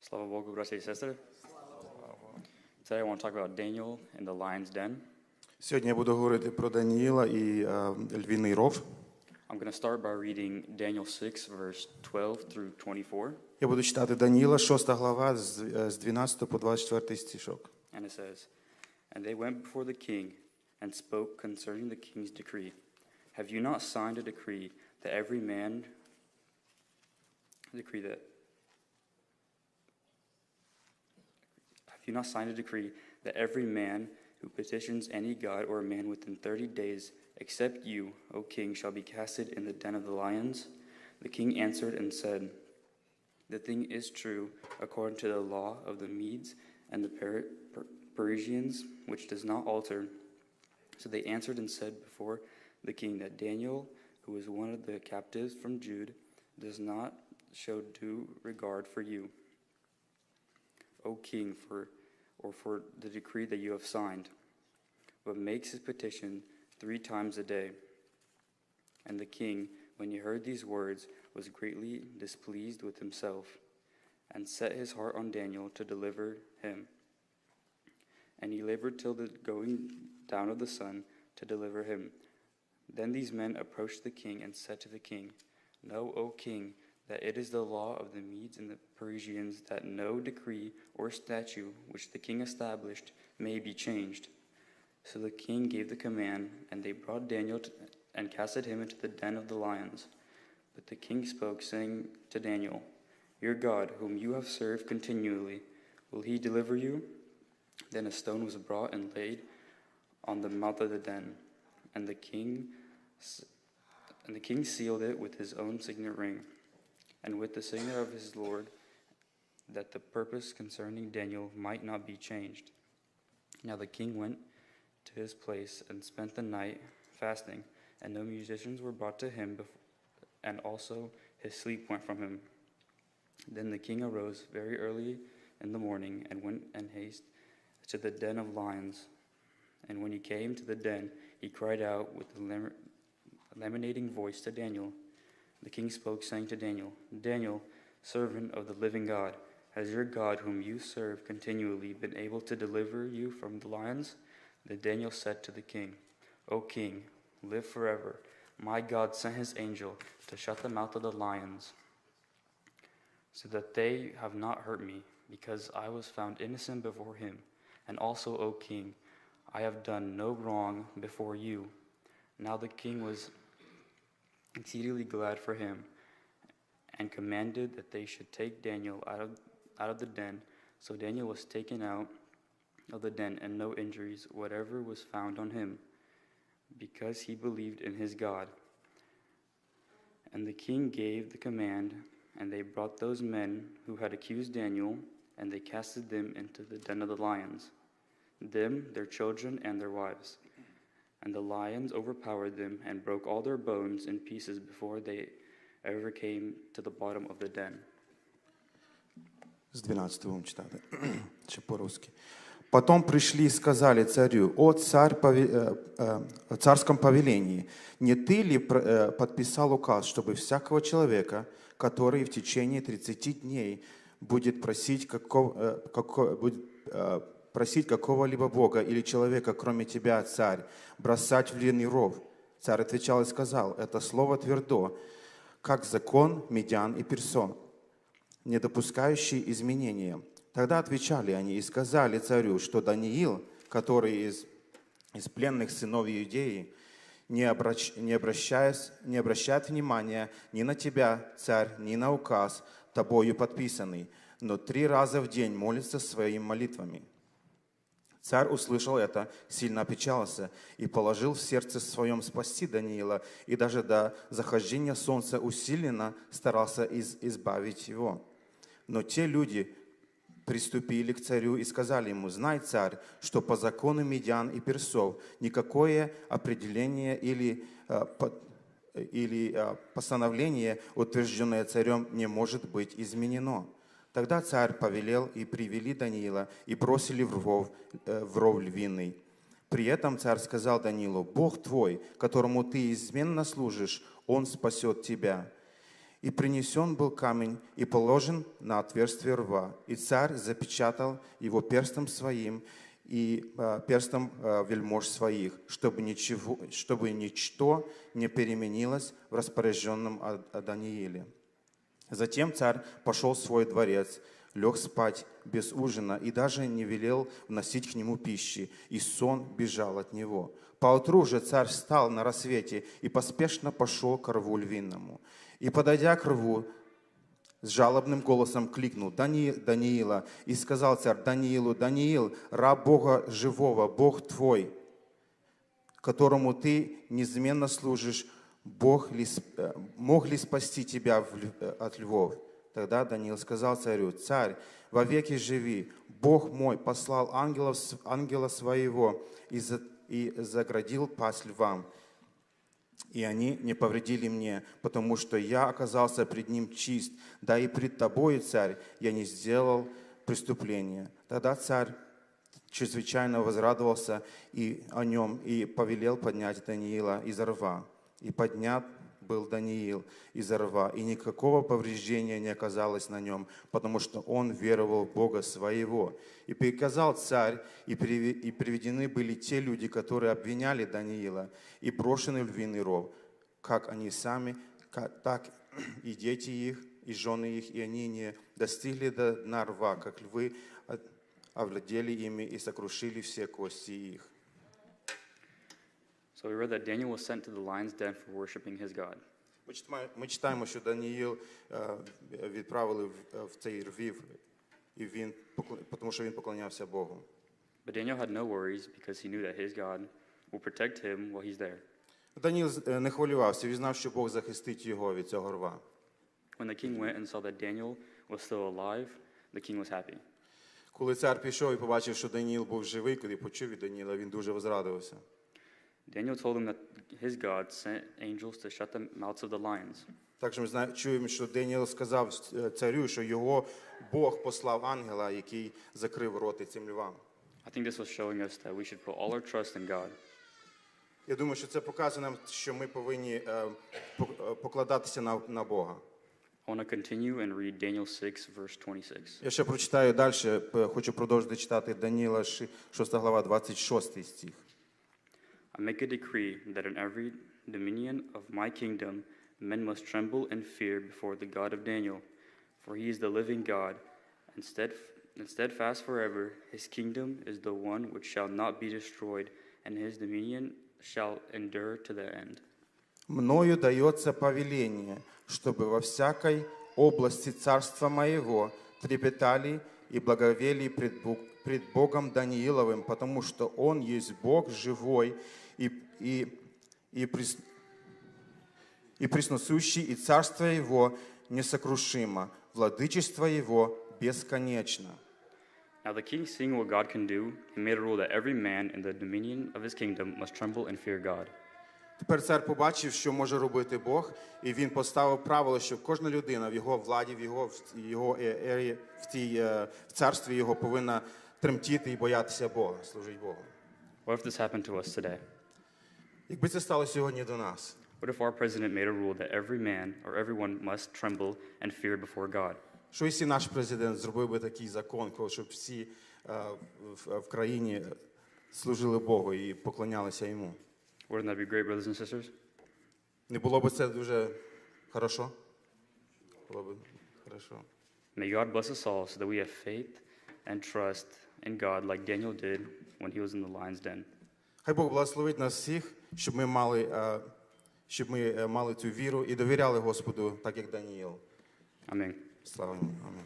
Слава Богу, братья и сестры. Today I want to talk about Daniel in the lion's den. Сьогодні я буду говорити про Даніїла і львіний ров. I'm going to start by reading Daniel 6, verse 12 through 24. Я буду читати Даніїла, 6 глава, з 12 по 24 стишок. And it says, And they went before the king and spoke concerning the king's decree. Have you not signed a decree that every man who petitions any god or man within 30 days, except you, O king, shall be casted in the den of the lions? The king answered and said, The thing is true according to the law of the Medes and the Persians, which does not alter. So they answered and said before the king that Daniel, who is one of the captives from Judah, does not show due regard for you, O king, for the decree that you have signed, but makes his petition 3 times a day. And the king, when he heard these words, was greatly displeased with himself, and set his heart on Daniel to deliver him. And he labored till the going down of the sun to deliver him. Then these men approached the king and said to the king, Know, O king, that it is the law of the Medes and the Persians that no decree or statute which the king established may be changed. So the king gave the command, and they brought Daniel and casted him into the den of the lions. But the king spoke, saying to Daniel, Your God, whom you have served continually, will he deliver you? Then a stone was brought and laid on the mouth of the den, and the king sealed it with his own signet ring, and with the signet of his Lord, that the purpose concerning Daniel might not be changed. Now the king went to his place and spent the night fasting, and no musicians were brought to him, and also his sleep went from him. Then the king arose very early in the morning and went in haste to the den of lions. And when he came to the den, he cried out with a lamenting voice to Daniel. The king spoke, saying to Daniel, Daniel, servant of the living God, has your God, whom you serve continually, been able to deliver you from the lions? Then Daniel said to the king, O king, live forever. My God sent his angel to shut the mouth of the lions, so that they have not hurt me, because I was found innocent before him. And also, O king, I have done no wrong before you. Now the king was exceedingly glad for him, and commanded that they should take Daniel out of the den. So Daniel was taken out of the den, and no injuries whatever was found on him, because he believed in his God. And the king gave the command, and they brought those men who had accused Daniel, and they casted them into the den of the lions, them, their children, and their wives. And the lions overpowered them and broke all their bones in pieces before they ever came to the bottom of the den. С 12 будем читать, еще по-русски. Потом пришли и сказали царю, о царском повелении, не ты ли подписал указ, чтобы всякого человека, который в течение 30 дней будет просить какого-либо бога или человека, кроме тебя, царь, бросать в львиный ров? Царь отвечал и сказал, это слово твердо, как закон медян и персон, не допускающий изменения. Тогда отвечали они и сказали царю, что Даниил, который из пленных сынов Иудеи, не обращает внимания ни на тебя, царь, ни на указ, тобою подписанный, но 3 раза в день молится своими молитвами. Царь услышал это, сильно опечалился и положил в сердце своем спасти Даниила, и даже до захождения солнца усиленно старался избавить его. Но те люди приступили к царю и сказали ему, знай, царь, что по закону медян и персов никакое определение или постановление, утвержденное царем, не может быть изменено. Тогда царь повелел, и привели Даниила, и бросили в ров львиный. При этом царь сказал Даниилу, Бог твой, которому ты изменно служишь, он спасет тебя. И принесен был камень и положен на отверстие рва. И царь запечатал его перстом своим и перстом вельмож своих, чтобы ничто не переменилось в распоряженном о Данииле. Затем царь пошел в свой дворец, лег спать без ужина и даже не велел вносить к нему пищи, и сон бежал от него. Поутру же царь встал на рассвете и поспешно пошел к рву львиному. И, подойдя к рву, с жалобным голосом кликнул Даниила, и сказал царь Даниилу: «Даниил, раб Бога живого, Бог твой, которому ты неизменно служишь, мог ли спасти тебя от львов?» Тогда Даниил сказал царю: «Царь, вовеки живи, Бог мой послал ангела своего и заградил пасть львам. И они не повредили мне, потому что я оказался пред ним чист, да и пред тобою, царь, я не сделал преступления». Тогда царь чрезвычайно возрадовался о нем и повелел поднять Даниила из рва. И поднят был Даниил из рва, и никакого повреждения не оказалось на нем, потому что он веровал в Бога своего. И приказал царь, и приведены были те люди, которые обвиняли Даниила, и брошены в львиный ров, как они сами, так и дети их, и жены их, и они не достигли до дна рва, как львы овладели ими и сокрушили все кости их. So we read that Daniel was sent to the lion's den for worshiping his God. Ми читаємо, що Даниїл відправили в цей рвів, тому що він поклонявся Богу. But Daniel had no worries because he knew that his God will protect him while he's there. Даниїл не хвилювався, він знав, що Бог захистить його від цього рва. When the king went and saw that Daniel was still alive, the king was happy. Коли цар пішов і побачив, що Даниїл був живий, коли почув від Даниїла, він дуже возрадувався. Daniel told him that his God sent angels to shut the mouths of the lions. Також ми чуємо, що Даниїл сказав царю, що його Бог послав ангела, який закрив роти цим львам. I think this was showing us that we should put all our trust in God. Я думаю, що це показує нам, що ми повинні покладатися на Бога. I want to continue and read Daniel 6, verse 26. Я ще прочитаю далі, хочу продовжити читати Даниїла 6 глава, 26 стих. I make a decree that in every dominion of my kingdom men must tremble and fear before the God of Daniel, for he is the living God, and steadfast forever. His kingdom is the one which shall not be destroyed, and his dominion shall endure to the end. Мною дается повеление, чтобы во всякой области царства моего трепетали и благовели пред Богом Данииловым, потому что Он есть Бог живой и пресносущий, и царство Его несокрушимо, владычество Его бесконечно. Now the king, seeing what God can do, he made a rule that every man in the dominion of his kingdom must tremble and fear God. Тепер цар побачив, що може робити Бог, і він поставив правило, що кожна людина в його владі, в його ері, в царстві його повинна тремтіти і боятися Бога, служити Богу. What if this happened to us today? Якби це стало сьогодні до нас? What if our president made a rule that every man or everyone must tremble and fear before God? Що якщо наш президент зробив би такий закон, щоб всі в країні служили Богу і поклонялися йому? Wouldn't that be great, brothers and sisters? Не було б це дуже хорошо? Було б хорошо. May God bless us all so that we have faith and trust in God like Daniel did when he was in the lion's den. Хай Бог благословить нас всіх, щоб ми мали цю віру і довіряли Господу, так як Даниїл. Amen. Слава йому. Амінь.